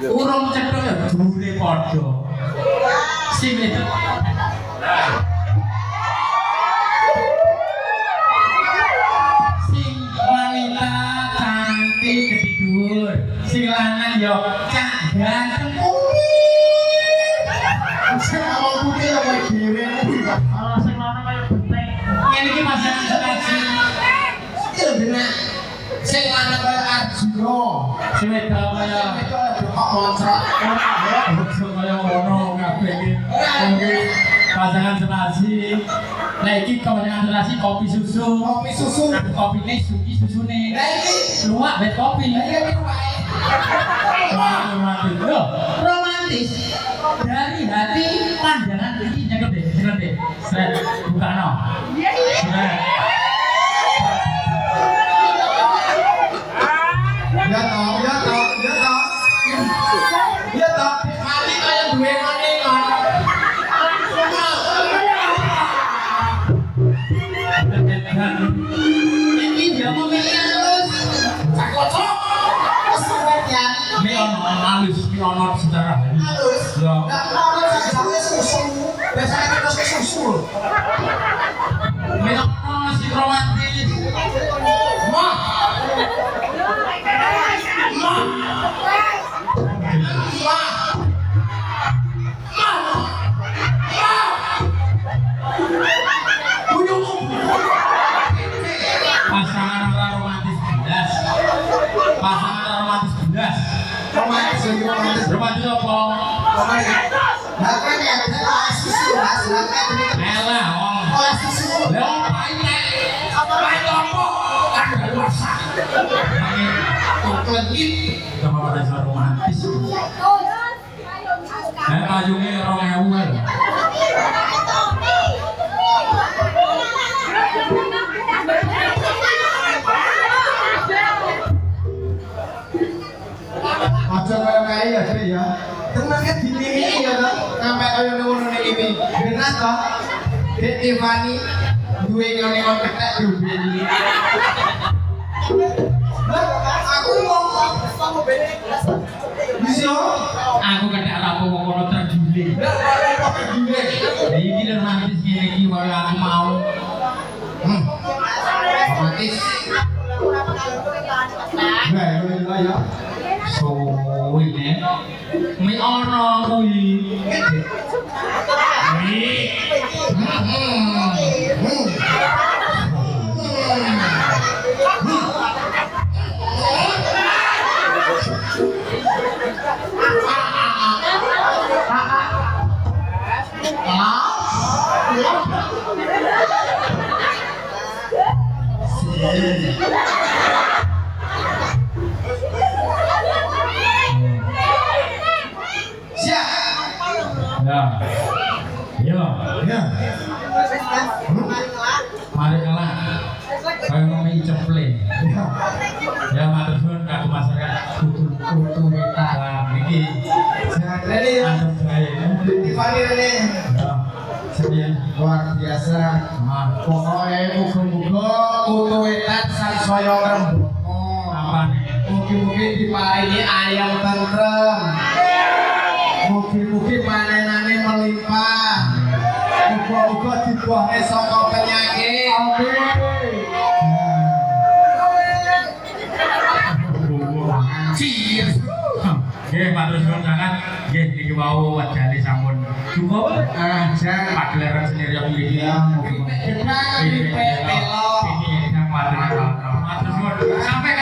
Urung cedhak ya dhuwure padha. Sing wanita cantik gede dhuwur, sing lanang ya cak ganteng. Sing awak putih ya dhewe. Kalau sing lanang kaya benek. Ini ki pasangan serasi. Iki lho benak. Sing lanang kaya Arjuna. Sing wedok kaya Itu kok moncrot. Ojo kaya ngono kabeh iki. Mungkin pasangan serasi. Lah iki pasangan serasi kopi susu. Kopi susu. Kopine suki susune. Lah iki Luwak bet kopi. lah iki wae. Romantis. Loh, romantis. Dari hati pandangan iki nyekel deh. Sret bukano. Sret. Ya toh, ya toh, ya toh. Ya toh, mati kaya duwe ngene kon. Iki dia mau milih halus. Sakocok. Wes ya. Mi ono halus, mi ono sejarah. Halus. Ya. Enggak ono jajawe susu. Biasanya kita susu. Mi ono si romantis. Ma. Ma. Ma. Pasangan ora romantis belas. Pasangan ora romantis belas. Romantis lagi romantis. Romantis apa? Romantis. Lah kan ya ada susu Mas. Lah kan ini Elah, wong. oleh susu. Lah pahit nek. Pahit apa? Kan masak. Lagi Sama pada romantis. Payungnya 2000 kan. aja kaya kae ya Dek ya. Tenan kan dipilih ya toh. Sampai kaya ngono iki. Benar toh? Dek Tiffany duwe ngene kok ketek diumbeni. Aku mau beli. Bisa? Aku kadang rapo kok ono tergiling. Lah kok diumbeni. Lah iki romantis ngene iki wae aku mau. Romantis. Nah, itu ya. Suwi nek. Mi ono kuwi. Mi. Siap. Ya. Yo. Ya. Mari kalah. Kayak ngomong ceple. Ya matur suwun kanggo masyarakat kutu kita iki. Jangan ready ya. Antep bae. Tiffany ini Ya. Sekian. luar biasa. Pokoknya muga-muga kutu wetan sansaya ngrembaka. Apa nih? Mugi-mugi diparingi ayam tentrem. Mugi-mugi panenane melimpah. Muga-muga dibuahne saka penyakit. Cheers. Nggih, matur suwun sangat. Nggih, niki wau wedane sampun cukup. Aja. Pagelaran seni riya mriki. Kita di Petelo. Ini matur suwun. Sampai